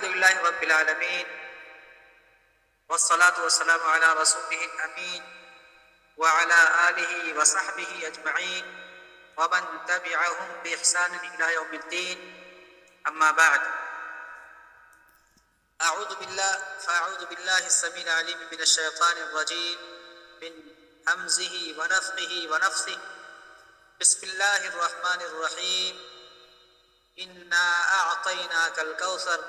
للہ رب العالمین والصلاة والسلام على رسوله الأمين وعلى آله وصحبه أجمعين ومن تبعهم بإحسان إلى يوم الدين. أما بعد، أعوذ بالله السميع العليم من الشيطان الرجيم من همزه ونفخه ونفثه. بسم الله الرحمن الرحيم. إنا أعطيناك الكوثر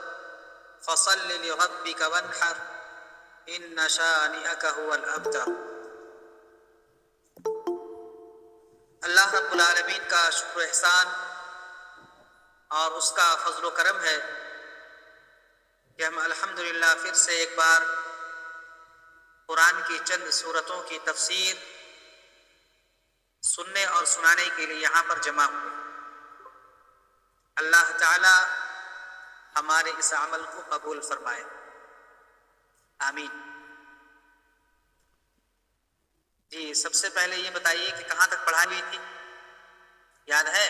فصل لربك وانحر إن شانئك هو الأبتر. اللہ رب العالمین کا شکر و احسان اور اس کا فضل و کرم ہے کہ ہم الحمدللہ پھر سے ایک بار قرآن کی چند سورتوں کی تفسیر سننے اور سنانے کے لیے یہاں پر جمع ہوئے. اللہ تعالی ہمارے اس عمل کو قبول فرمائے، آمین. جی سب سے پہلے یہ بتائیے کہ کہاں تک پڑھائی ہوئی تھی، یاد ہے؟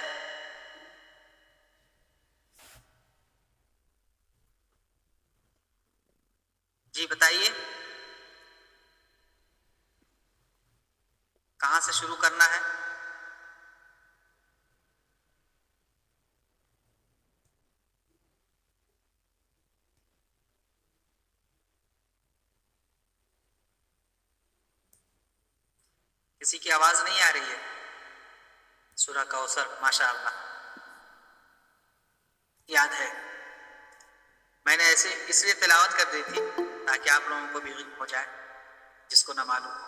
جی بتائیے کہاں سے شروع کرنا ہے؟ کسی کی آواز نہیں آ رہی ہے. سورہ کوثر، ماشاء اللہ یاد ہے. میں نے ایسے اس لیے تلاوت کر دی تھی تاکہ آپ لوگوں کو بھی علم ہو جائے جس کو نہ معلوم ہو.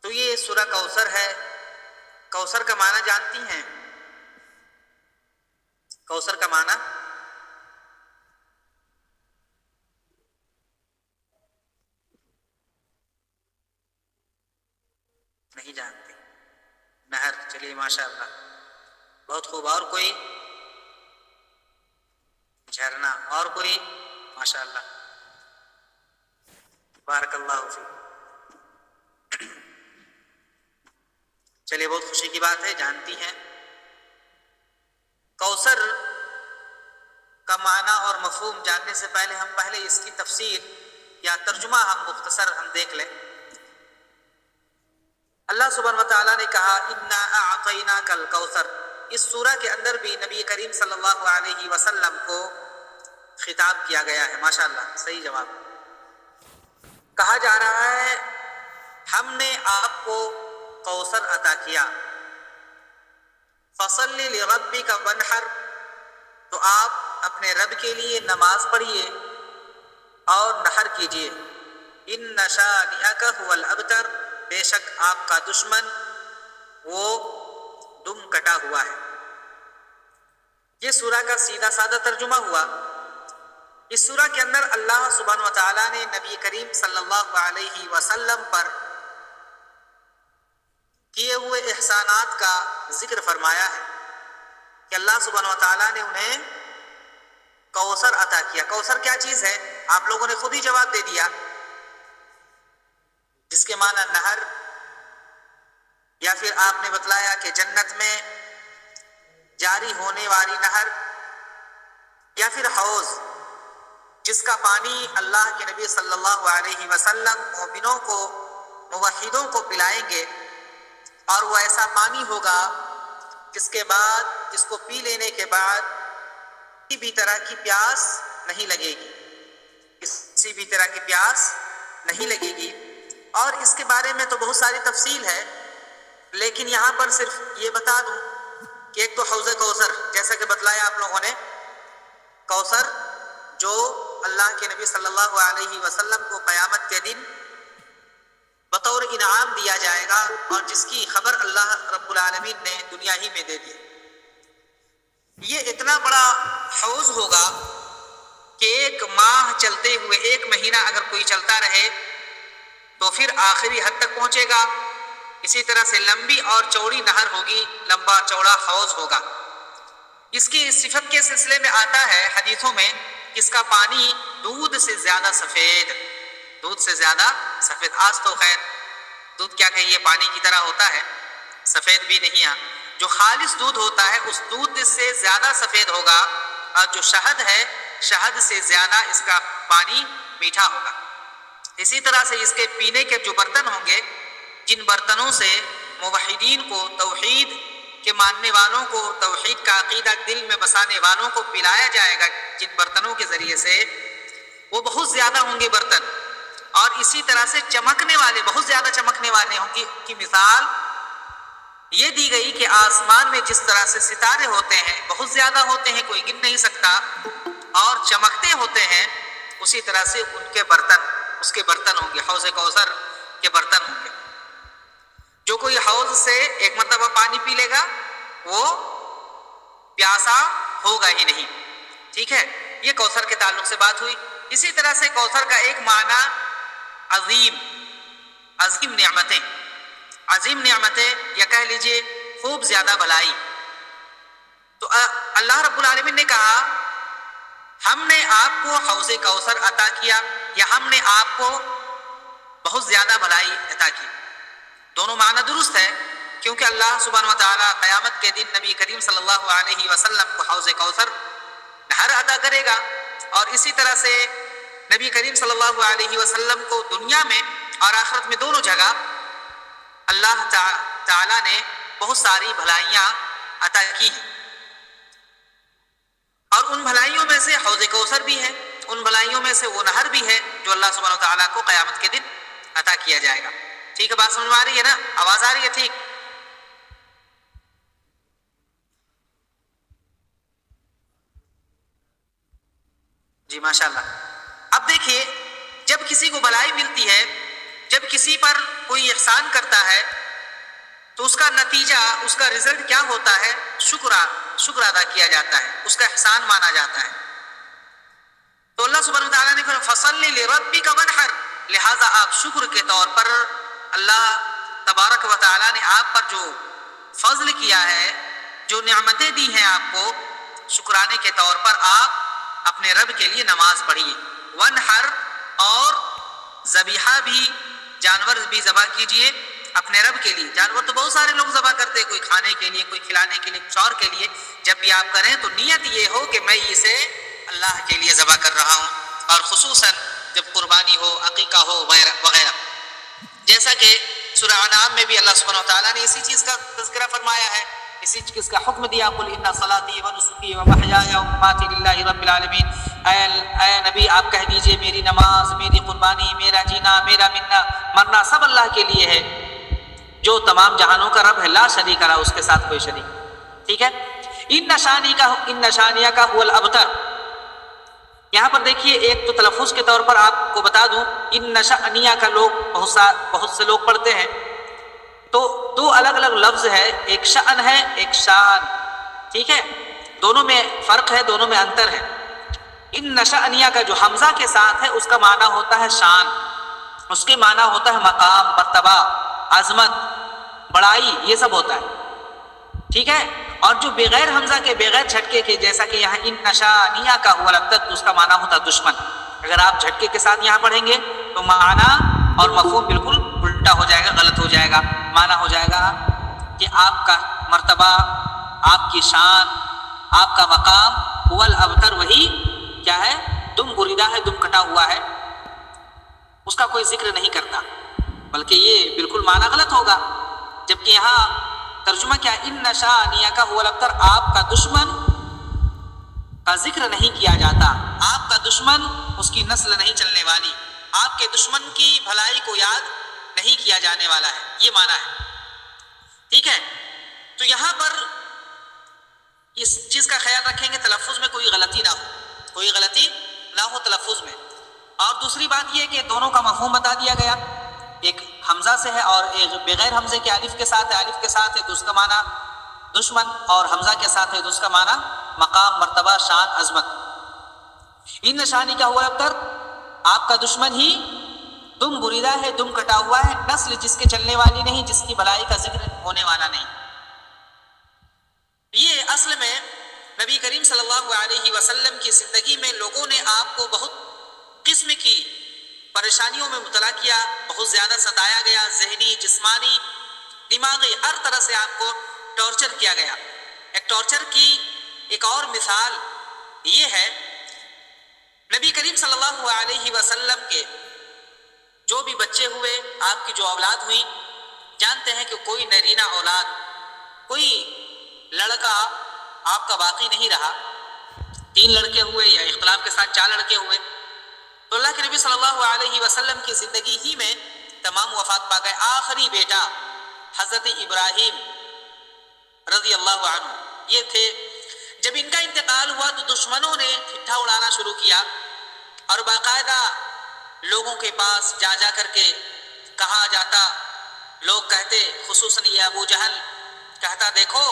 تو یہ سورہ کوثر ہے. کوثر کا معنی جانتی ہیں؟ کوثر کا معنی نہیں جانتے؟ نہر. چلیے ماشاء اللہ بہت خوب. اور کوئی؟ جھرنا. اور کوئی؟ ماشاء اللہ بارک اللہ فیک. چلیے بہت خوشی کی بات ہے، جانتی ہیں. کوثر کا معنی اور مفہوم جاننے سے پہلے اس کی تفسیر یا ترجمہ مختصر ہم دیکھ لیں. اللہ سبحانہ وتعالیٰ نے کہا انا اعطیناک الکوثر. اس سورہ کے اندر بھی نبی کریم صلی اللہ علیہ وسلم کو خطاب کیا گیا ہے. ماشاءاللہ صحیح جواب. کہا جا رہا ہے ہم نے آپ کو کوثر عطا کیا. فصل لربک وانحر، تو آپ اپنے رب کے لیے نماز پڑھیے اور نحر کیجیے. ان شانئک هو الابتر، بے شک آپ کا دشمن وہ دم کٹا ہوا ہے. یہ سورہ کا سیدھا سادہ ترجمہ ہوا. اس سورہ کے اندر اللہ سبحانہ و تعالیٰ نے نبی کریم صلی اللہ علیہ وسلم پر کیے ہوئے احسانات کا ذکر فرمایا ہے کہ اللہ سبحانہ و تعالیٰ نے انہیں کوثر عطا کیا. کوثر کیا چیز ہے؟ آپ لوگوں نے خود ہی جواب دے دیا، جس کے معنی نہر، یا پھر آپ نے بتلایا کہ جنت میں جاری ہونے والی نہر، یا پھر حوض جس کا پانی اللہ کے نبی صلی اللہ علیہ وسلم مومنوں کو، موحدوں کو پلائیں گے، اور وہ ایسا پانی ہوگا جس کے بعد، جس کو پی لینے کے بعد کسی بھی طرح کی پیاس نہیں لگے گی، کسی بھی طرح کی پیاس نہیں لگے گی. اور اس کے بارے میں تو بہت ساری تفصیل ہے، لیکن یہاں پر صرف یہ بتا دوں کہ ایک تو حوض کوثر، جیسا کہ بتلایا آپ لوگوں نے، کوثر جو اللہ کے نبی صلی اللہ علیہ وسلم کو قیامت کے دن بطور انعام دیا جائے گا، اور جس کی خبر اللہ رب العالمین نے دنیا ہی میں دے دی. یہ اتنا بڑا حوض ہوگا کہ ایک ماہ چلتے ہوئے، ایک مہینہ اگر کوئی چلتا رہے تو پھر آخری حد تک پہنچے گا. اسی طرح سے لمبی اور چوڑی نہر ہوگی، لمبا چوڑا حوض ہوگا. اس کی صفت کے سلسلے میں آتا ہے حدیثوں میں کہ اس کا پانی دودھ سے زیادہ سفید، دودھ سے زیادہ سفید. آج تو خیر دودھ کیا کہیے پانی کی طرح ہوتا ہے، سفید بھی نہیں ہے. جو خالص دودھ ہوتا ہے اس دودھ سے زیادہ سفید ہوگا، اور جو شہد ہے شہد سے زیادہ اس کا پانی میٹھا ہوگا۔ اسی طرح سے اس کے پینے کے جو برتن ہوں گے، جن برتنوں سے موحدین کو، توحید کے ماننے والوں کو، توحید کا عقیدہ دل میں بسانے والوں کو پلایا جائے گا، جن برتنوں کے ذریعے سے، وہ بہت زیادہ ہوں گے برتن، اور اسی طرح سے چمکنے والے، بہت زیادہ چمکنے والے ہوں گے۔ کی مثال یہ دی گئی کہ آسمان میں جس طرح سے ستارے ہوتے ہیں، بہت زیادہ ہوتے ہیں، کوئی گن نہیں سکتا، اور چمکتے ہوتے ہیں، اسی طرح سے ان کے برتن، اس کے برتن ہوں گے، حوض کوثر کے برتن ہوں گے۔ جو کوئی حوض سے ایک مرتبہ پانی پی لے گا وہ پیاسا ہوگا ہی نہیں، ٹھیک ہے۔ یہ کوثر کے تعلق سے بات ہوئی۔ اسی طرح سے کوثر کا ایک معنی عظیم، عظیم نعمتیں، عظیم نعمتیں، یا کہہ لیجئے خوب زیادہ بھلائی۔ تو اللہ رب العالمین نے کہا ہم نے آپ کو حوض کوثر عطا کیا، یا ہم نے آپ کو بہت زیادہ بھلائی عطا کی۔ دونوں معنی درست ہے، کیونکہ اللہ سبحانہ وتعالی قیامت کے دن نبی کریم صلی اللہ علیہ وسلم کو حوض کوثر نہر عطا کرے گا، اور اسی طرح سے نبی کریم صلی اللہ علیہ وسلم کو دنیا میں اور آخرت میں دونوں جگہ اللہ تعالی نے بہت ساری بھلائیاں عطا کی ہیں، اور ان بھلائیوں میں سے حوض کوثر بھی ہے، ان بھلائیوں میں سے وہ نہر بھی ہے جو اللہ سبحانہ وتعالی کو قیامت کے دن عطا کیا جائے گا۔ ٹھیک ہے، بات سمجھ میں آ رہی ہے نا؟ آواز آ رہی ہے؟ ٹھیک جی، ماشاءاللہ۔ اب دیکھیے، جب کسی کو بھلائی ملتی ہے، جب کسی پر کوئی احسان کرتا ہے، تو اس کا نتیجہ، اس کا رزلٹ کیا ہوتا ہے؟ شکر ادا کیا جاتا ہے، اس کا احسان مانا جاتا ہے۔ تو اللہ سبحانہ وتعالیٰ نے فرمایا فَصَلِّ لِرَبِّكَ وَانْحَرْ، لہذا آپ شکر کے طور پر اللہ تبارک و تعالیٰ نے آپ پر جو فضل کیا ہے، جو نعمتیں دی ہیں آپ کو، شکرانے کے طور پر آپ اپنے رب کے لیے نماز پڑھیے۔ وَانْحَرْ، اور ذبیحہ بھی، جانور بھی ذبح کیجئے اپنے رب کے لیے۔ جانور تو بہت سارے لوگ ذبح کرتے، کوئی کھانے کے لیے، کوئی کھلانے کے لیے، کچھ اور کے لیے۔ جب بھی آپ کریں تو نیت یہ ہو کہ میں اسے اللہ کے لیے ذبح کر رہا ہوں، اور خصوصاً جب قربانی ہو، عقیقہ ہو، وغیرہ۔ جیسا کہ سورہ انعام میں بھی اللہ سبحانہ وتعالیٰ نے اسی چیز کا تذکرہ فرمایا ہے، اسی چیز کا حکم دیا، قُلْ إِنَّ صَلَاتِي وَنُسُكِي وَمَحْيَايَ وَمَمَاتِي لِلَّهِ رَبِّ الْعَالَمِينَ۔ اے نبی آپ کہہ دیجئے میری نماز، میری قربانی، میرا جینا، میرا مرنا سب اللہ کے لیے ہے، جو تمام جہانوں کا رب ہے، لا شریک لہ، اس کے ساتھ کوئی شریک۔ ٹھیک ہے۔ ان شانیہ کا هو الابتر۔ یہاں پر دیکھیے، ایک تو تلفظ کے طور پر آپ کو بتا دوں، ان شانیہ کا لوگ بہت سے لوگ پڑھتے ہیں، تو دو الگ الگ لفظ ہے، ایک شأن ہے، ایک شان۔ ٹھیک ہے، دونوں میں فرق ہے، دونوں میں انتر ہے۔ ان شانیہ کا جو حمزہ کے ساتھ ہے، اس کا معنی ہوتا ہے شان، اس کے معنی ہوتا ہے مقام، مرتبہ، عظمت، بڑائی، یہ سب ہوتا ہے۔ ٹھیک ہے، اور جو بغیر حمزہ کے، بغیر جھٹکے کے، جیسا کہ یہاں ان نشانیہ کا هو الابتر، تو اس کا معنی ہوتا ہے دشمن۔ اگر آپ جھٹکے کے ساتھ یہاں پڑھیں گے تو معنی اور مفہوم بالکل الٹا ہو جائے گا، غلط ہو جائے گا۔ معنی ہو جائے گا کہ آپ کا مرتبہ، آپ کی شان، آپ کا مقام هو الابتر، وہی کیا ہے؟ دم بریدہ ہے، دم کٹا ہوا ہے، اس کا کوئی ذکر نہیں کرتا، بلکہ یہ بالکل معنی غلط ہوگا۔ جبکہ یہاں ترجمہ کیا، ان شانیہ کا هو الابتر، آپ کا دشمن کا ذکر نہیں کیا جاتا، آپ کا دشمن، اس کی نسل نہیں چلنے والی، آپ کے دشمن کی بھلائی کو یاد نہیں کیا جانے والا ہے، یہ معنی ہے۔ ٹھیک ہے، تو یہاں پر اس چیز کا خیال رکھیں گے، تلفظ میں کوئی غلطی نہ ہو، کوئی غلطی نہ ہو تلفظ میں۔ اور دوسری بات یہ کہ دونوں کا مفہوم بتا دیا گیا، ایک حمزہ سے ہے اور ایک بغیر حمزے کے الف کے ساتھ ہے، الف کے ساتھ ہے تو اس کا معنی دشمن، اور حمزہ کے ساتھ ہے تو اس کا معنی مقام، مرتبہ، شان، عظمت۔ ان شانی کا ہوا ابتر، آپ کا دشمن ہی دم بریدہ ہے، دم کٹا ہوا ہے، نسل جس کے چلنے والی نہیں، جس کی بھلائی کا ذکر ہونے والا نہیں۔ یہ اصل میں نبی کریم صلی اللہ علیہ وسلم کی زندگی میں لوگوں نے آپ کو بہت قسم کی پریشانیوں میں مبتلا کیا، بہت زیادہ ستایا گیا، ذہنی، جسمانی، دماغی، ہر طرح سے آپ کو ٹارچر کیا گیا۔ ایک ٹارچر کی ایک اور مثال یہ ہے نبی کریم صلی اللہ علیہ وسلم کے جو بھی بچے ہوئے، آپ کی جو اولاد ہوئی، جانتے ہیں کہ کوئی نرینہ اولاد، کوئی لڑکا آپ کا باقی نہیں رہا. 3 لڑکے ہوئے یا اختلاف کے ساتھ 4 لڑکے ہوئے. تو اللہ کے نبی صلی اللہ علیہ وسلم کی زندگی ہی میں تمام وفات پا گئے. آخری بیٹا حضرت ابراہیم رضی اللہ عنہ یہ تھے. جب ان کا انتقال ہوا تو دشمنوں نے ٹھٹھا اڑانا شروع کیا اور باقاعدہ لوگوں کے پاس جا جا کر کے کہا جاتا، لوگ کہتے، خصوصاً یہ ابو جہل کہتا، دیکھو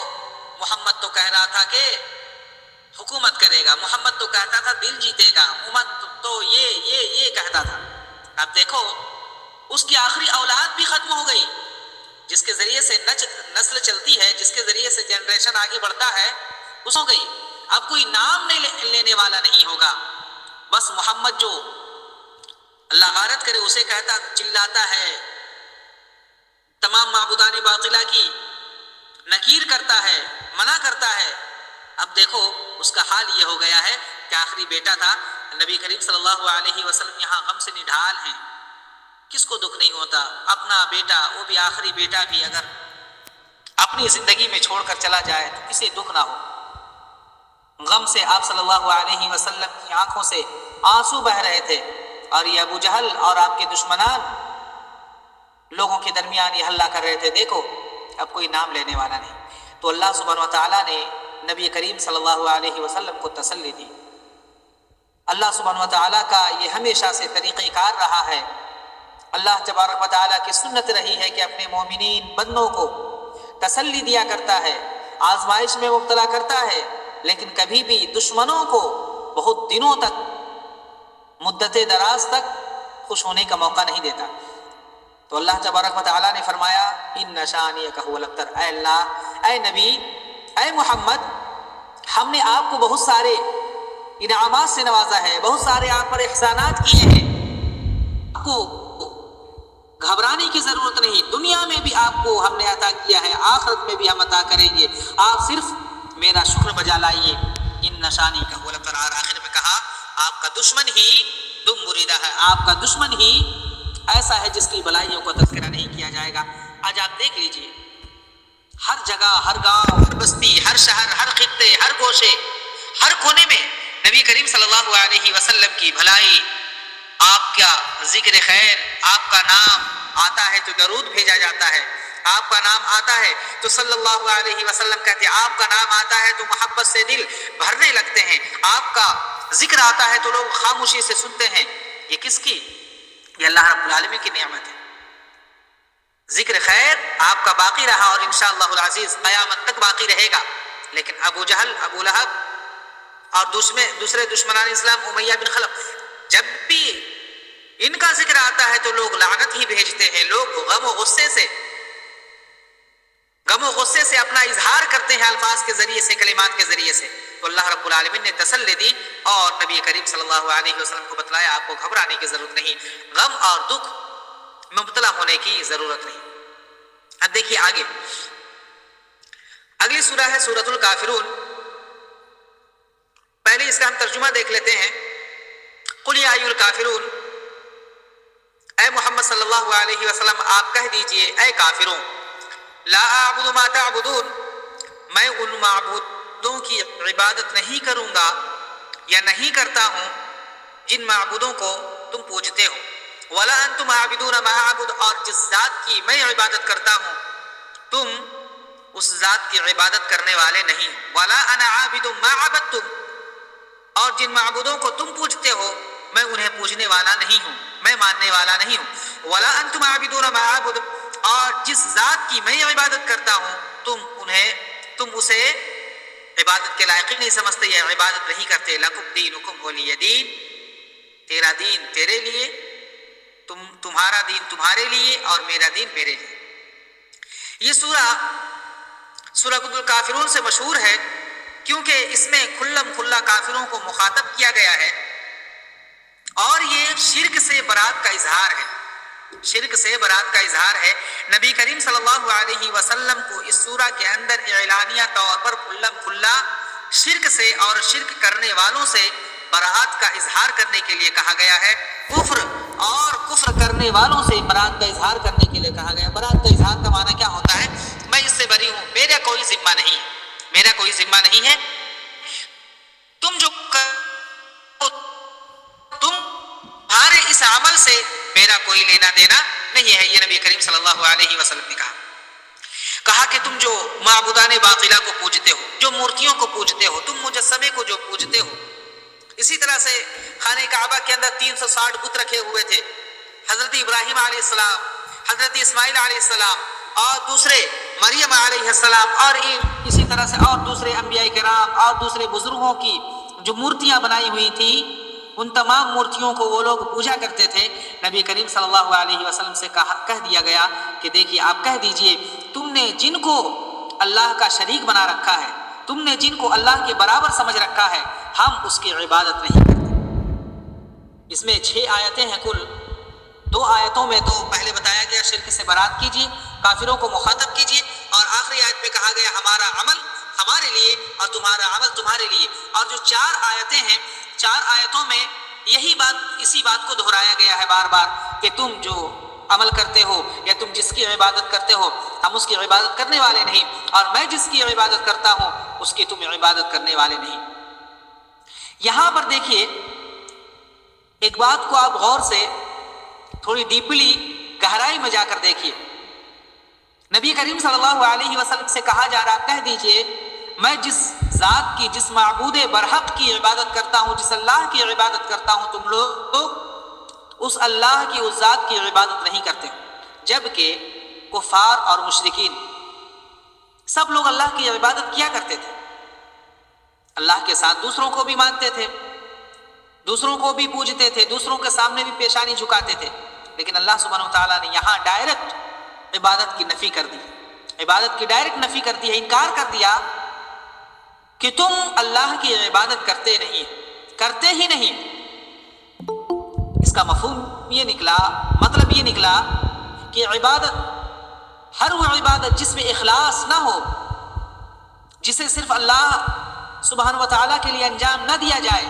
محمد تو کہہ رہا تھا کہ حکومت کرے گا، محمد تو کہتا تھا دل جیتے گا، محمد تو یہ کہتا تھا. اب دیکھو اس کی آخری اولاد بھی ختم ہو گئی، جس کے ذریعے سے نسل چلتی ہے، جس کے ذریعے سے جنریشن آگے بڑھتا ہے، اس ہو گئی. اب کوئی نام نہیں لینے والا نہیں ہوگا، بس محمد جو اللہ غارت کرے اسے کہتا، چلاتا ہے، تمام معبودان باطلہ کی نکیر کرتا ہے، منع کرتا ہے. اب دیکھو اس کا حال یہ ہو گیا ہے کہ آخری بیٹا تھا. نبی کریم صلی اللہ علیہ وسلم یہاں غم سے نڈھال ہیں. کس کو دکھ نہیں ہوتا؟ اپنا بیٹا، وہ بھی آخری بیٹا بھی اگر اپنی زندگی میں چھوڑ کر چلا جائے تو کسے دکھ نہ ہو. غم سے آپ صلی اللہ علیہ وسلم کی آنکھوں سے آنسو بہ رہے تھے، اور یہ ابو جہل اور آپ کے دشمنان لوگوں کے درمیان یہ ہلہ کر رہے تھے، دیکھو اب کوئی نام لینے والا نہیں. تو اللہ سبحانہ و تعالیٰ نے نبی کریم صلی اللہ علیہ وسلم کو تسلی دی. اللہ سبحانہ و تعالیٰ کا یہ ہمیشہ سے طریقہ کار رہا ہے. اللہ تبارک و تعالیٰ کی سنت رہی ہے کہ اپنے مومنین بندوں کو تسلی دیا کرتا ہے، آزمائش میں مبتلا کرتا ہے، لیکن کبھی بھی دشمنوں کو بہت دنوں تک، مدت دراز تک خوش ہونے کا موقع نہیں دیتا. تو اللہ تبارک و تعالیٰ نے فرمایا، ان شانئک ھو الابتر، اے اللہ، اے نبی، اے محمد، ہم نے آپ کو بہت سارے انعامات سے نوازا ہے، بہت سارے آپ پر احسانات کیے ہیں. آپ کو گھبرانے کی ضرورت نہیں، دنیا میں بھی آپ کو ہم نے عطا کیا ہے، آخرت میں بھی ہم عطا کریں گے، آپ صرف میرا شکر بجا لائیے. ان شانئک ھو الابتر. اور آخر میں کہا، آپ کا دشمن ہی دم بریدہ ہے، آپ کا دشمن ہی ایسا ہے جس کی بلائیوں کو تذکرہ نہیں کیا جائے گا. آج آپ دیکھ لیجئے، ہر جگہ، ہر گاؤں، ہر بستی، ہر شہر، ہر خطے، ہر گوشے، ہر کونے میں نبی کریم صلی اللہ علیہ وسلم کی بھلائی، آپ کا ذکر خیر، آپ کا نام آتا ہے تو درود بھیجا جاتا ہے، آپ کا نام آتا ہے تو صلی اللہ علیہ وسلم کہتے ہیں، آپ کا نام آتا ہے تو محبت سے دل بھرنے لگتے ہیں، آپ کا ذکر آتا ہے تو لوگ خاموشی سے سنتے ہیں. یہ کس کی؟ یہ اللہ رب العالمین کی نعمت ہے. ذکر خیر آپ کا باقی رہا اور انشاءاللہ العزیز قیامت تک باقی رہے گا. لیکن ابو جہل، ابو لہب اور دوسرے دشمنان اسلام امیہ بن خلف، جب بھی ان کا ذکر آتا ہے تو لوگ لعنت ہی بھیجتے ہیں، لوگ غم و غصے سے اپنا اظہار کرتے ہیں الفاظ کے ذریعے سے، کلمات کے ذریعے سے. تو اللہ رب العالمین نے تسلی دی اور نبی کریم صلی اللہ علیہ وسلم کو بتلایا، آپ کو گھبرانے کی ضرورت نہیں، غم اور دکھ مبتلا ہونے کی ضرورت نہیں. اب دیکھیے آگے، اگلی سورہ ہے سورۃ الکافرون. پہلے اس کا ہم ترجمہ دیکھ لیتے ہیں. قل یا ایھا الکافرون، اے محمد صلی اللہ علیہ وسلم آپ کہہ دیجئے، اے کافروں، لا اعبد ما تعبدون، میں ان معبودوں کی عبادت نہیں کروں گا یا نہیں کرتا ہوں جن معبودوں کو تم پوجتے ہو. ولا انتم عابدون ما اعبد، اور جس ذات کی میں عبادت کرتا ہوں تم اس ذات کی عبادت کرنے والے نہیں. ولا انا عابد ما عبدتم، اور جن معبودوں کو تم پوجتے ہو میں انہیں پوجنے والا نہیں ہوں، میں ماننے والا نہیں ہوں. ولا انتم عابدون ما اعبد، اور جس ذات کی میں عبادت کرتا ہوں تم اسے عبادت کے لائق نہیں سمجھتے یا عبادت نہیں کرتے. لکم دینکم ولی دین، تیرا دین تیرے لیے، تمہارا دین تمہارے لیے اور میرا دین میرے لیے. یہ سورہ الکافرون سے مشہور ہے کیونکہ اس میں کھلم کھلا کافروں کو مخاطب کیا گیا ہے اور یہ شرک سے برات کا اظہار ہے. شرک سے برات کا اظہار ہے. نبی کریم صلی اللہ علیہ وسلم کو اس سورہ کے اندر اعلانیہ طور پر کھلم کھلا شرک سے اور شرک کرنے والوں سے براءت کا اظہار کرنے کے لیے کہا گیا ہے، کفر اور کفر کرنے والوں سے براءت کا اظہار کرنے کے لیے کہا گیا۔ براءت کا اظہار کا معنی کیا ہوتا ہے؟ میں اس سے بری ہوں، میرا کوئی ذمہ نہیں، میرا کوئی ذمہ نہیں ہے، تم جو تمہارے اس عمل سے میرا کوئی لینا دینا نہیں ہے۔ یہ نبی کریم صلی اللہ علیہ وسلم نے کہا کہ تم جو معبودان باطلہ کو پوجتے ہو، جو مورتیوں کو پوجتے ہو، تم مجسمے کو جو پوجتے ہو، اسی طرح سے خانہ کعبہ کے اندر 360 بت رکھے ہوئے تھے، حضرت ابراہیم علیہ السلام، حضرت اسماعیل علیہ السلام اور دوسرے مریم علیہ السلام اور اسی طرح سے اور دوسرے انبیاء کرام اور دوسرے بزرگوں کی جو مورتیاں بنائی ہوئی تھی، ان تمام مورتیوں کو وہ لوگ پوجا کرتے تھے۔ نبی کریم صلی اللہ علیہ وسلم سے کہہ دیا گیا کہ دیکھیے آپ کہہ دیجئے، تم نے جن کو اللہ کا شریک بنا رکھا ہے، تم نے جن کو اللہ کے برابر سمجھ رکھا ہے، ہم اس کی عبادت نہیں کرتے۔ اس میں 6 آیتیں ہیں کل۔ 2 آیتوں میں تو پہلے بتایا گیا شرک سے برات کیجیے، کافروں کو مخاطب کیجیے، اور آخری آیت میں کہا گیا ہمارا عمل ہمارے لیے اور تمہارا عمل تمہارے لیے۔ اور جو 4 آیتیں ہیں، 4 آیتوں میں یہی بات، اسی بات کو دہرایا گیا ہے بار بار کہ تم جو عمل کرتے ہو یا تم جس کی عبادت کرتے ہو، ہم اس کی عبادت کرنے والے نہیں، اور میں جس کی عبادت کرتا ہوں اس کی تم عبادت کرنے والے نہیں۔ یہاں پر دیکھیے ایک بات کو آپ غور سے تھوڑی ڈیپلی گہرائی میں جا کر دیکھیے۔ نبی کریم صلی اللہ علیہ وسلم سے کہا جا رہا، کہہ دیجئے میں جس ذات کی، جس معبود برحق کی عبادت کرتا ہوں، جس اللہ کی عبادت کرتا ہوں، تم لوگ اس اللہ کی، اس ذات کی عبادت نہیں کرتے، جبکہ کفار اور مشرکین سب لوگ اللہ کی عبادت کیا کرتے تھے، اللہ کے ساتھ دوسروں کو بھی مانتے تھے، دوسروں کو بھی پوجتے تھے، دوسروں کے سامنے بھی پیشانی جھکاتے تھے، لیکن اللہ سبحانہ وتعالیٰ نے یہاں ڈائریکٹ عبادت کی نفی کر دی، عبادت کی ڈائریکٹ نفی کر دی ہے، انکار کر دیا کہ تم اللہ کی عبادت کرتے ہی نہیں۔ اس کا مفہوم یہ نکلا، مطلب یہ نکلا کہ عبادت، ہر وہ عبادت جس میں اخلاص نہ ہو، جسے صرف اللہ سبحانہ وتعالیٰ کے لیے انجام نہ دیا جائے،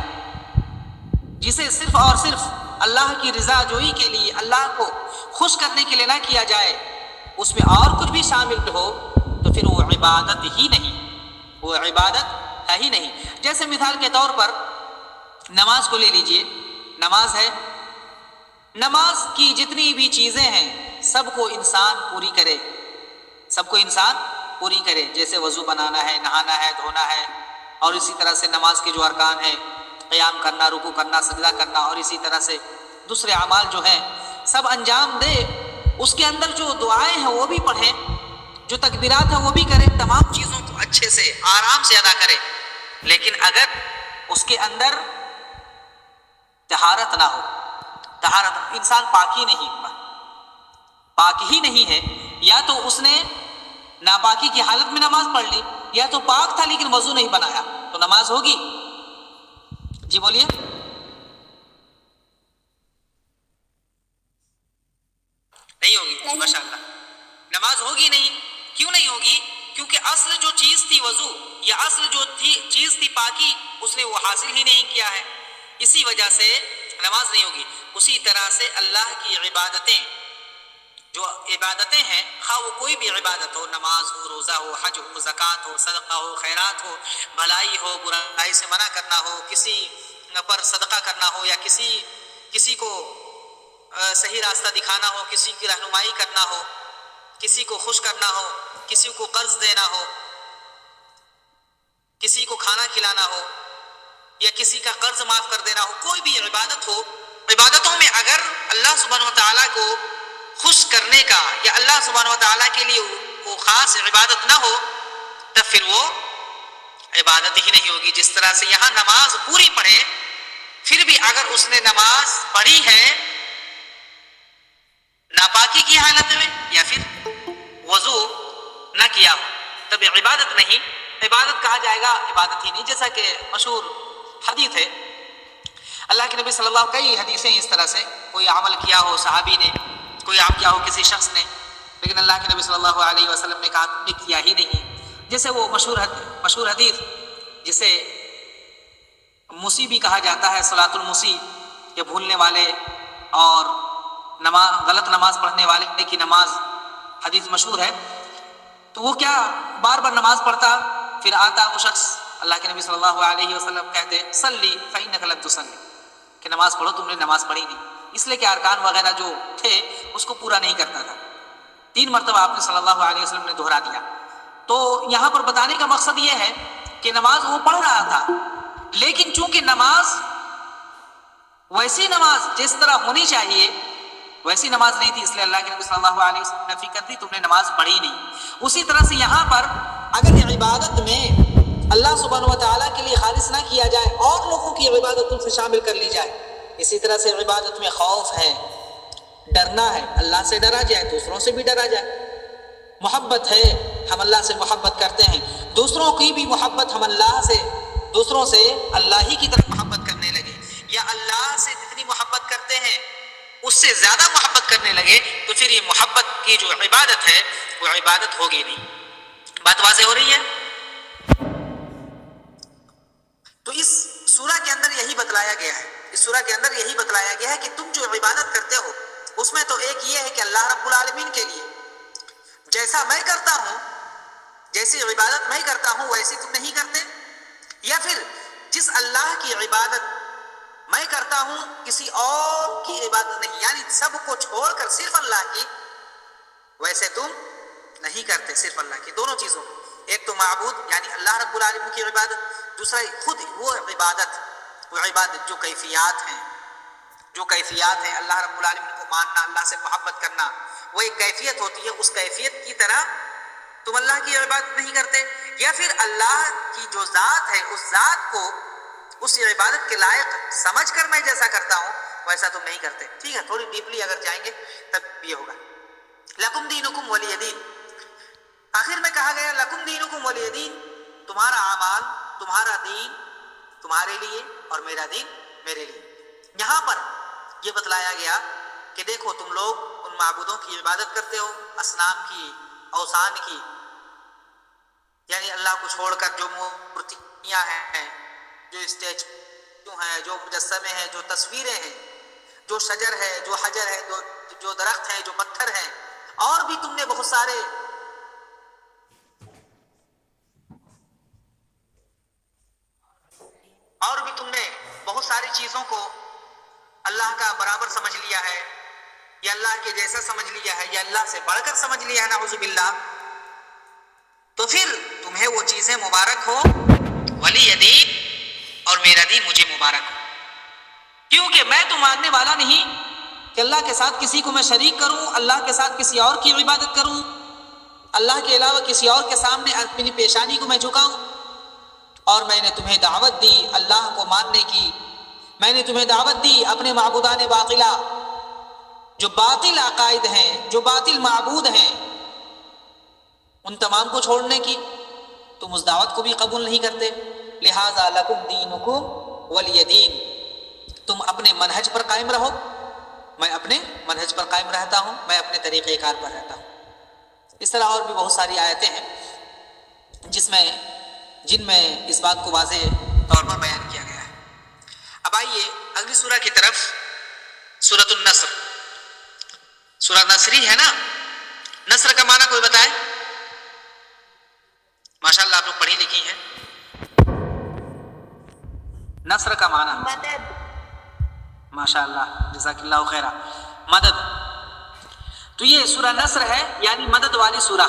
جسے صرف اور صرف اللہ کی رضا جوئی کے لیے، اللہ کو خوش کرنے کے لیے نہ کیا جائے، اس میں اور کچھ بھی شامل ہو تو پھر وہ عبادت ہی نہیں، وہ عبادت ہے ہی نہیں۔ جیسے مثال کے طور پر نماز کو لے لیجئے، نماز ہے، نماز کی جتنی بھی چیزیں ہیں سب کو انسان پوری کرے، سب کو انسان پوری کرے، جیسے وضو بنانا ہے، نہانا ہے، دھونا ہے، اور اسی طرح سے نماز کے جو ارکان ہیں، قیام کرنا، رکوع کرنا، سجدہ کرنا، اور اسی طرح سے دوسرے اعمال جو ہیں سب انجام دے۔ اس کے اندر جو دعائیں ہیں وہ بھی پڑھیں، جو تکبیرات ہیں وہ بھی کریں، تمام چیزوں کو اچھے سے آرام سے ادا کرے، لیکن اگر اس کے اندر طہارت نہ ہو، طہارت، انسان پاک ہی نہیں ہے، یا تو اس نے ناپاکی کی حالت میں نماز پڑھ لی، یا تو پاک تھا لیکن وضو نہیں بنایا، تو نماز ہوگی؟ جی بولیے۔ نہیں ہوگی، ماشاءاللہ نماز ہوگی نہیں۔ کیوں نہیں ہوگی؟ کیونکہ اصل جو چیز تھی وضو، یا اصل جو چیز تھی پاکی، اس نے وہ حاصل ہی نہیں کیا ہے، اسی وجہ سے نماز نہیں ہوگی۔ اسی طرح سے اللہ کی عبادتیں، جو عبادتیں ہیں، خواہ وہ کوئی بھی عبادت ہو، نماز ہو، روزہ ہو، حج ہو، زکوٰۃ ہو، صدقہ ہو، خیرات ہو، بھلائی ہو، برائی سے منع کرنا ہو، کسی پر صدقہ کرنا ہو، یا کسی کو صحیح راستہ دکھانا ہو، کسی کی رہنمائی کرنا ہو، کسی کو خوش کرنا ہو، کسی کو قرض دینا ہو، کسی کو کھانا کھلانا ہو، یا کسی کا قرض معاف کر دینا ہو، کوئی بھی عبادت ہو، عبادتوں میں اگر اللہ سبحانہ وتعالیٰ کو خوش کرنے کا یا اللہ سبحانہ وتعالیٰ کے لیے وہ خاص عبادت نہ ہو، تب پھر وہ عبادت ہی نہیں ہوگی۔ جس طرح سے یہاں نماز پوری پڑھے، پھر بھی اگر اس نے نماز پڑھی ہے ناپاکی کی حالت میں یا پھر وضو نہ کیا ہو، تب عبادت نہیں، عبادت کہا جائے گا، عبادت ہی نہیں۔ جیسا کہ مشہور حدیث ہے، اللہ کے نبی صلی اللہ علیہ وسلم، کئی حدیثیں اس طرح سے، کوئی عمل کیا ہو صحابی نے، کوئی عمل کیا ہو کسی شخص نے، لیکن اللہ کے نبی صلی اللہ علیہ وسلم نے کہا تم نے کیا ہی نہیں۔ جیسے وہ مشہور حدیث جسے مسی بھی کہا جاتا ہے، صلاۃ المسی، کہ بھولنے والے اور غلط نماز پڑھنے والے کی نماز، حدیث مشہور ہے. تو وہ کیا بار بار نماز پڑھتا، پھر آتا وہ شخص، اللہ کے نبی صلی اللہ علیہ وسلم کہتے صلی فإنک لم تصلی، کہ نماز پڑھو، تم نے نماز پڑھی نہیں، اس لیے کہ ارکان وغیرہ جو تھے اس کو پورا نہیں کرتا تھا. 3 مرتبہ آپ نے صلی اللہ علیہ وسلم نے دہرا دیا. تو یہاں پر بتانے کا مقصد یہ ہے کہ نماز وہ پڑھ رہا تھا، لیکن چونکہ نماز ویسی نماز جس طرح ہونی چاہیے ویسی نماز نہیں تھی، اس لیے اللہ کے نبی صلی اللہ علیہ وسلم نے نفی کر دی، تم نے نماز پڑھی نہیں. اسی طرح سے یہاں پر اگر عبادت میں اللہ سبحانہ و تعالیٰ کے لیے خالص نہ کیا جائے اور لوگوں کی عبادتوں سے شامل کر لی جائے، اسی طرح سے عبادت میں خوف ہے، ڈرنا ہے، اللہ سے ڈرا جائے، دوسروں سے بھی ڈرا جائے. محبت ہے، ہم اللہ سے محبت کرتے ہیں، دوسروں کی بھی محبت ہم اللہ سے، دوسروں سے اللہ ہی کی طرف محبت کرنے لگے، یا اللہ سے جتنی محبت کرتے ہیں اس سے زیادہ محبت کرنے لگے، تو پھر یہ محبت کی جو عبادت ہے وہ عبادت ہوگی نہیں. بات واضح ہو رہی ہے؟ تو اس سورہ کے اندر یہی بتلایا گیا ہے، اس سورہ کے اندر یہی بتلایا گیا ہے کہ تم جو عبادت کرتے ہو اس میں تو ایک یہ ہے کہ اللہ رب العالمین کے لیے جیسا میں کرتا ہوں، جیسی عبادت میں کرتا ہوں ویسی تم نہیں کرتے، یا پھر جس اللہ کی عبادت میں کرتا ہوں کسی اور کی عبادت نہیں، یعنی سب کو چھوڑ کر صرف اللہ کی، ویسے تم نہیں کرتے، صرف اللہ کی. دونوں چیزوں، ایک تو معبود یعنی اللہ رب العالمین کی عبادت، دوسرا خود وہ عبادت جو کیفیات ہیں، اللہ رب العالمین کو ماننا، اللہ سے محبت کرنا، وہ ایک کیفیت ہوتی ہے، اس کیفیت کی طرح تم اللہ کی عبادت نہیں کرتے. یا پھر اللہ کی جو ذات ہے اس ذات کو اس عبادت کے لائق سمجھ کر میں جیسا کرتا ہوں ویسا تم نہیں کرتے. ٹھیک ہے، تھوڑی ڈیپلی اگر جائیں گے تب یہ ہوگا. لکم دینکم ولی دین، آخر میں کہا گیا لکم دینکم ولی دین، تمہارا اعمال، تمہارا دین تمہارے لیے اور میرا دین میرے لیے. یہاں پر یہ بتلایا گیا کہ دیکھو تم لوگ ان معبودوں کی عبادت کرتے ہو، اصنام کی، اوثان کی، یعنی اللہ کو چھوڑ کر جو مورتیاں ہیں، جو اسٹیچو ہیں، جو مجسمے ہیں، جو تصویریں ہیں، جو شجر ہے، جو حجر ہے، جو درخت ہے، جو پتھر ہیں، اور بھی تم نے بہت سارے چیزوں کو اللہ کا برابر سمجھ لیا ہے، یا اللہ کے جیسا سمجھ لیا ہے، یا اللہ سے بڑھ کر سمجھ لیا ہے، نعوذ باللہ، تو پھر تمہیں وہ چیزیں مبارک ہو، ولی دین، اور میرا دین مجھے مبارک ہو. کیونکہ میں تو ماننے والا نہیں کہ اللہ کے ساتھ کسی کو میں شریک کروں، اللہ کے ساتھ کسی اور کی عبادت کروں، اللہ کے علاوہ کسی اور کے سامنے اپنی پیشانی کو میں جھکاؤں. اور میں نے تمہیں دعوت دی اللہ کو ماننے کی، میں نے تمہیں دعوت دی اپنے معبودان باطلہ، جو باطل عقائد ہیں، جو باطل معبود ہیں، ان تمام کو چھوڑنے کی. تم اس دعوت کو بھی قبول نہیں کرتے، لہذا لکم دینکم ولی دین، تم اپنے منہج پر قائم رہو، میں اپنے منہج پر قائم رہتا ہوں، میں اپنے طریقہ کار پر رہتا ہوں. اس طرح اور بھی بہت ساری آیتیں ہیں جن میں اس بات کو واضح طور پر بیان کیا گیا ہے. اب آئیے اگلی سورہ کی طرف، سورۃ النصر. سورہ نصری ہے نا، نصر کا معنی کوئی بتائے؟ ماشاءاللہ آپ لوگ پڑھی لکھی ہیں. نصر کا معنی مدد، ماشاءاللہ جزاک اللہ خیرہ، مدد. تو یہ سورہ نصر ہے، یعنی مدد والی سورہ.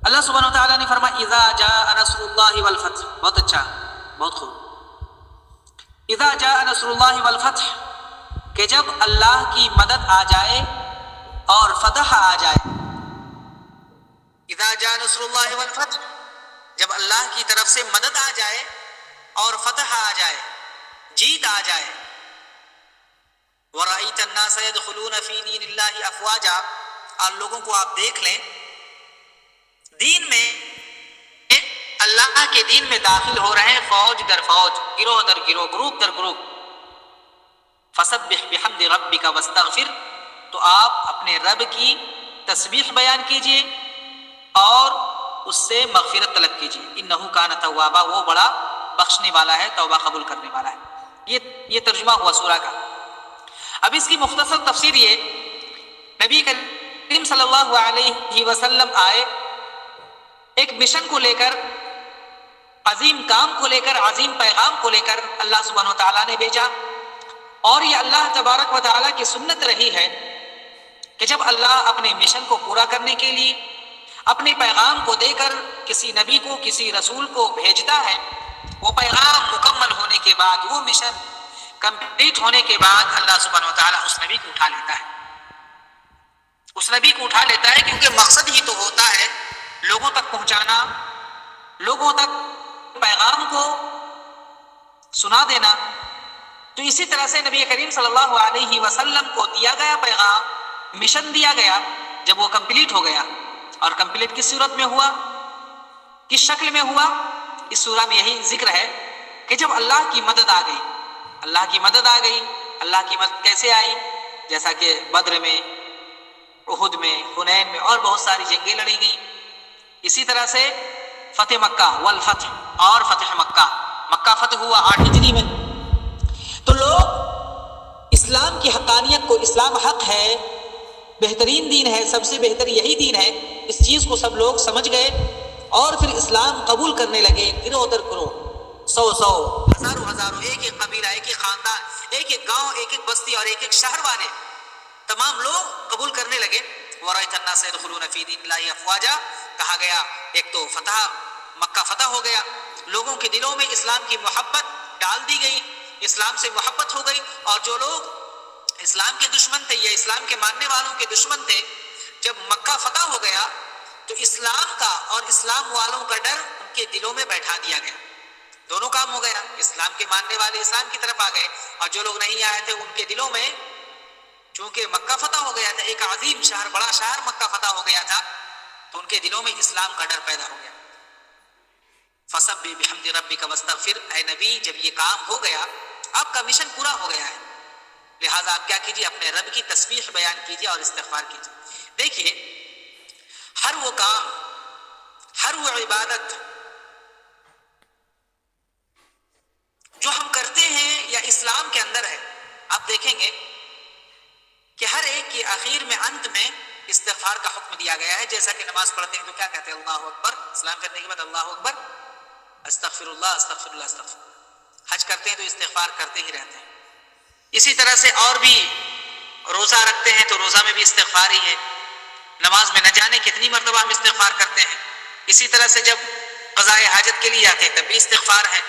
اللہ سبحانہ و تعالیٰ نے فرمایا اذا جاء نصر اللہ والفتح. بہت اچھا، بہت خوب. اذا جاء نصر اللہ والفتح، کہ جب اللہ کی مدد آ جائے اور فتح آ جائے. اذا جاء نصر اللہ والفتح، جب اللہ کی طرف سے مدد آ جائے اور فتح آ جائے، جیت آ جائے. وَرَأَيْتَ النَّاسَ يَدْخُلُونَ فِي دِينِ اللَّهِ أَفْوَاجًا، اور لوگوں کو آپ دیکھ لیں دین میں، اللہ کے دین میں داخل ہو رہے ہیں فوج در فوج، گروہ در گروہ، گروپ در گروپ. فَسَبِّحْ بِحَمْدِ رَبِّكَ وَاسْتَغْفِرْ، تو آپ اپنے رب کی تسبیح بیان کیجئے اور اس سے مغفرت طلب کیجئے. اِنَّهُ كَانَ تَوَّابًا، وہ بڑا بخشنے والا ہے، توبہ قبول کرنے والا ہے۔ یہ ترجمہ ہوا سورہ کا۔ اب اس کی مختصر تفسیر یہ، نبی کریم صلی اللہ علیہ وسلم آئے ایک مشن کو لے کر، عظیم کام کو لے کر، عظیم پیغام کو لے کر اللہ سبحانہ وتعالیٰ نے بھیجا۔ اور یہ اللہ تبارک و تعالیٰ کی سنت رہی ہے کہ جب اللہ اپنے مشن کو پورا کرنے کے لیے اپنے پیغام کو دے کر کسی نبی کو، کسی رسول کو بھیجتا ہے، وہ پیغام مکمل ہونے کے بعد، وہ مشن کمپلیٹ ہونے کے بعد اللہ سبحانہ وتعالیٰ اس نبی کو اٹھا لیتا ہے۔ اس نبی کو اٹھا لیتا ہے کیونکہ مقصد ہی تو ہوتا ہے لوگوں تک پہنچانا، لوگوں تک پیغام کو سنا دینا۔ تو اسی طرح سے نبی کریم صلی اللہ علیہ وسلم کو دیا گیا پیغام، مشن دیا گیا، جب وہ کمپلیٹ ہو گیا، اور کمپلیٹ کس صورت میں ہوا، کس شکل میں ہوا، اس سورہ میں یہی ذکر ہے کہ جب اللہ کی مدد آ گئی، اللہ کی مدد آ گئی۔ اللہ کی مدد کیسے آئی؟ جیسا کہ بدر میں، احد میں، حنین میں اور بہت ساری جنگیں لڑی گئیں۔ اسی طرح سے فتح مکہ والفتح، اور فتح مکہ، مکہ فتح ہوا 8 ہجری میں۔ تو لوگ اسلام کی حقانیت کو، اسلام حق ہے، بہترین دین ہے، سب سے بہتر یہی دین ہے، اس چیز کو سب لوگ سمجھ گئے اور پھر اسلام قبول کرنے لگے، گروہ در گروہ، 100 ہزاروں، ایک ایک قبیلہ، ایک ایک خاندان، ایک ایک گاؤں، ایک ایک بستی اور ایک ایک شہر والے تمام لوگ قبول کرنے لگے۔ وَرَأَيْتَ النَّاسَ يَدْخُلُونَ فِي دِينِ اللَّهِ أَفْوَاجًا، کہا گیا ایک تو فتح، مکہ فتح ہو گیا، لوگوں کے دلوں میں اسلام کی محبت ڈال دی گئی، اسلام سے محبت ہو گئی، اور جو لوگ اسلام کے دشمن تھے یا اسلام کے ماننے والوں کے دشمن تھے، جب مکہ فتح ہو گیا تو اسلام کا اور اسلام والوں کا ڈر ان کے دلوں میں بیٹھا دیا گیا۔ دونوں کام ہو گیا، اسلام کے ماننے والے اسلام کی طرف آ گئے، اور جو لوگ نہیں آئے تھے ان کے دلوں میں، چونکہ مکہ فتح ہو گیا تھا، ایک عظیم شہر، بڑا شہر مکہ فتح ہو گیا تھا، تو ان کے دلوں میں اسلام کا ڈر پیدا ہو گیا۔ فَسَبِّحْ بِحَمْدِ رَبِّكَ وَاسْتَغْفِرْ، اے نبی جب یہ کام ہو گیا، آپ کا مشن پورا ہو گیا ہے، لہٰذا آپ کیا کیجیے، اپنے رب کی تسبیح بیان کیجیے اور استغفار کیجیے۔ دیکھیے، ہر وہ کام، ہر وہ عبادت جو ہم کرتے ہیں یا اسلام کے اندر ہے، آپ دیکھیں گے کہ ہر ایک کی آخر میں، انت میں استغفار کا حکم دیا گیا ہے۔ جیسا کہ نماز پڑھتے ہیں تو کیا کہتے ہیں؟ اللہ اکبر، اسلام کرنے کے بعد اللہ اکبر، استغفر اللہ، استغفر اللہ، استغفر اللہ۔ حج کرتے ہیں تو استغفار کرتے ہی رہتے ہیں۔ اسی طرح سے اور بھی روزہ رکھتے ہیں تو روزہ میں بھی استغفار ہی ہے، نماز میں نہ جانے کتنی مرتبہ ہم استغفار کرتے ہیں۔ اسی طرح سے جب قضاء حاجت کے لیے آتے ہیں تب بھی استغفار ہے۔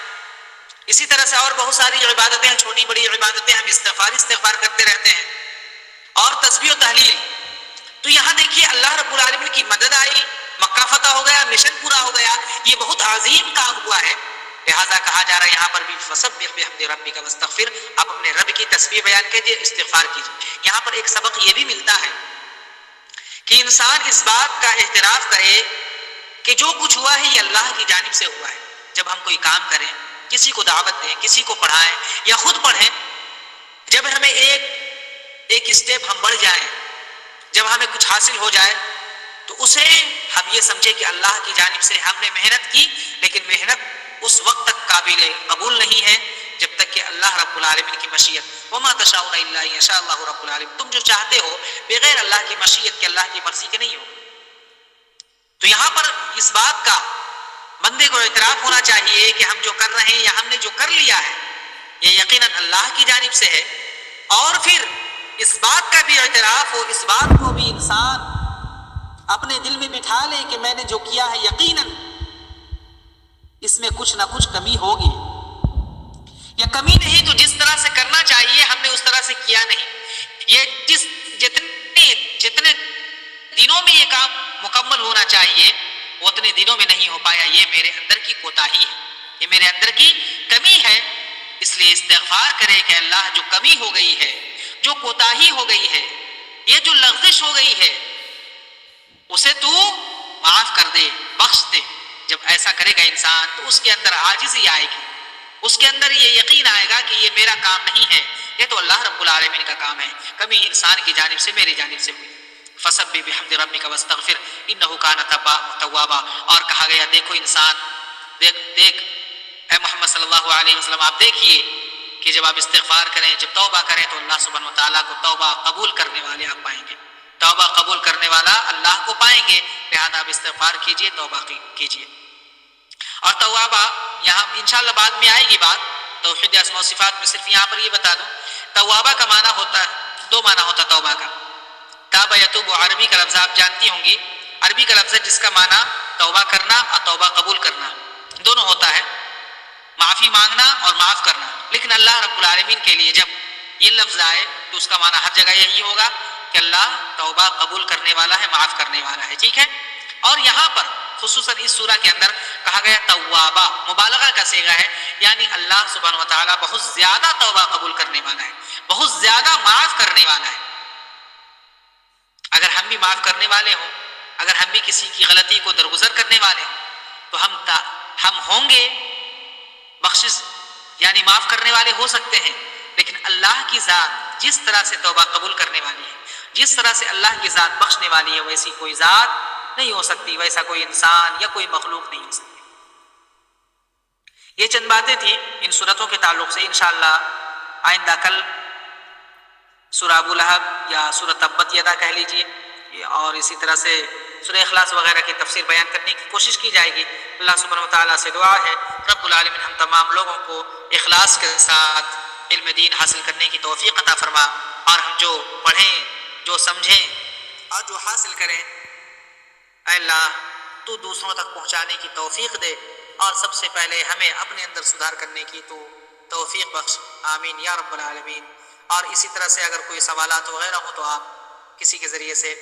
اسی طرح سے اور بہت ساری عبادتیں ہیں، چھوٹی بڑی عبادتیں، ہم استغفار کرتے رہتے ہیں، اور تسبیح و تحلیل۔ تو یہاں دیکھیے اللہ رب العالمین کی مدد آئی، مکہ فتح ہو گیا، مشن پورا ہو گیا، یہ بہت عظیم کام ہوا ہے، لہٰذا کہا جا رہا ہے یہاں پر بھی فَسَبِّحْ بِحَمْدِ رَبِّكَ وَاسْتَغْفِرْ، آپ اپنے رب کی تسبیح بیان کیجیے، استغفار کیجیے۔ یہاں پر ایک سبق یہ بھی ملتا ہے کہ انسان اس بات کا اعتراف کرے کہ جو کچھ ہوا ہے یہ اللہ کی جانب سے ہوا ہے۔ جب ہم کوئی کام کریں، کسی کو دعوت دیں، کسی کو پڑھائیں یا خود پڑھیں، جب ہمیں ایک اسٹیپ ہم بڑھ جائیں، جب ہمیں کچھ حاصل ہو جائے تو اسے ہم یہ سمجھے کہ اللہ کی جانب سے ہم نے محنت کی، لیکن محنت اس وقت تک قابل قبول نہیں ہے جب تک کہ اللہ رب العالمین کی مشیت، وما تشاؤون الا ان یشاء اللہ رب العالمین، تم جو چاہتے ہو بغیر اللہ کی مشیت کے، اللہ کی مرضی کے نہیں ہو۔ تو یہاں پر اس بات کا بندے کو اعتراف ہونا چاہیے کہ ہم جو کر رہے ہیں یا ہم نے جو کر لیا ہے یہ یقیناً اللہ کی جانب سے ہے، اور پھر اس بات کا بھی اعتراف ہو، اس بات کو بھی انسان اپنے دل میں بٹھا لے کہ میں نے جو کیا ہے یقیناً اس میں کچھ نہ کچھ کمی ہوگی، یا کمی نہیں تو جس طرح سے کرنا چاہیے ہم نے اس طرح سے کیا نہیں، یہ جتنے دنوں میں یہ کام مکمل ہونا چاہیے وہ اتنے دنوں میں نہیں ہو پایا، یہ میرے اندر کی کوتاہی ہے، یہ میرے اندر کی کمی ہے۔ اس لیے استغفار کرے کہ اللہ جو کمی ہو گئی ہے، جو کوتاہی ہو گئی ہے، یہ جو لغزش ہو گئی ہے، اسے تو معاف کر دے، بخش دے۔ جب ایسا کرے گا انسان تو اس کے اندر عاجزی آئے گی، اس کے اندر یہ یقین آئے گا کہ یہ میرا کام نہیں ہے، یہ تو اللہ رب العالمین کا کام ہے، کمی انسان کی جانب سے، میری جانب سے ہوئی۔ فَسَبِّحْ بِحَمْدِ رَبِّكَ وَاسْتَغْفِرْ إِنَّهُ كَانَ تَوَّابًا، اور کہا گیا دیکھو انسان، دیکھ اے محمد صلی اللہ علیہ وسلم آپ دیکھیے کہ جب آپ استغفار کریں، جب توبہ کریں تو اللہ سبحانہ و تعالیٰ کو توبہ قبول کرنے والے آپ پائیں گے، توبہ قبول کرنے والا اللہ کو پائیں گے، لہذا آپ استغفار کیجئے، توبہ کیجئے۔ اور توابہ یہاں انشاءاللہ بعد میں آئے گی بات، توحید اسماء و صفات میں صرف یہاں پر یہ بتا دوں، توابہ کا معنی ہوتا ہے، دو معنی ہوتا ہے توبہ کا۔ تابہ یتوب عربی کا لفظ آپ جانتی ہوں گی، عربی کا لفظ ہے جس کا معنی توبہ کرنا اور توبہ قبول کرنا دونوں ہوتا ہے، معافی مانگنا اور معاف کرنا۔ لیکن اللہ رب العالمین کے لیے جب یہ لفظ آئے تو اس کا معنی ہر جگہ یہی ہوگا کہ اللہ توبہ قبول کرنے والا ہے، معاف کرنے والا ہے، ٹھیک ہے۔ اور یہاں پر خصوصاً اس سورہ کے اندر کہا گیا توابہ، مبالغہ کا صیغہ ہے، یعنی اللہ سبحانہ و تعالیٰ بہت زیادہ توبہ قبول کرنے والا ہے، بہت زیادہ معاف کرنے والا ہے۔ اگر ہم بھی معاف کرنے والے ہوں، اگر ہم بھی کسی کی غلطی کو درگزر کرنے والے ہوں تو ہم ہوں گے بخشش یعنی معاف کرنے والے ہو سکتے ہیں، لیکن اللہ کی ذات جس طرح سے توبہ قبول کرنے والی ہے، جس طرح سے اللہ کی ذات بخشنے والی ہے، ویسی کوئی ذات نہیں ہو سکتی، ویسا کوئی انسان یا کوئی مخلوق نہیں ہو سکتی۔ یہ چند باتیں تھیں ان صورتوں کے تعلق سے۔ انشاءاللہ آئندہ کل سورہ ابو لہب یا سورہ تبت یدا کہہ لیجئے، اور اسی طرح سے سورہ اخلاص وغیرہ کی تفسیر بیان کرنے کی کوشش کی جائے گی۔ اللہ سبحانہ وتعالیٰ سے دعا ہے رب العالمین ہم تمام لوگوں کو اخلاص کے ساتھ علم دین حاصل کرنے کی توفیق عطا فرما، اور ہم جو پڑھیں، جو سمجھیں اور جو حاصل کریں، اے اللہ تو دوسروں تک پہنچانے کی توفیق دے، اور سب سے پہلے ہمیں اپنے اندر سدھار کرنے کی تو توفیق بخش، آمین یا رب العالمین۔ اور اسی طرح سے اگر کوئی سوالات وغیرہ ہو تو آپ کسی کے ذریعے سے،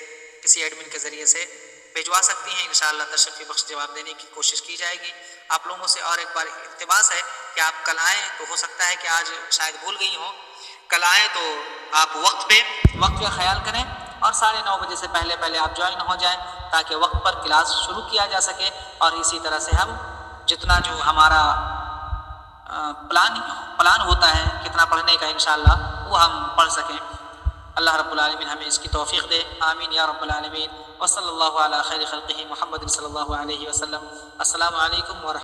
کسی ایڈمن کے ذریعے سے بھیجوا سکتی ہیں، انشاءاللہ تشفی بخش جواب دینے کی کوشش کی جائے گی۔ آپ لوگوں سے اور ایک بار التماس ہے کہ آپ کل آئیں، تو ہو سکتا ہے کہ آج شاید بھول گئی ہوں، کل آئیں تو آپ وقت کا خیال کریں، اور 9:30 بجے سے پہلے آپ جوائن ہو جائیں تاکہ وقت پر کلاس شروع کیا جا سکے، اور اسی طرح سے ہم جتنا جو ہمارا پلان ہوتا ہے کتنا پڑھنے کا انشاءاللہ وہ ہم پڑھ سکیں۔ اللہ رب العالمین ہمیں اس کی توفیق دے، آمین یا رب العالمین۔ وصلی اللہ علی خیر خلقہ محمد صلی اللہ علیہ وسلم۔ السلام علیکم ورحمۃ اللہ۔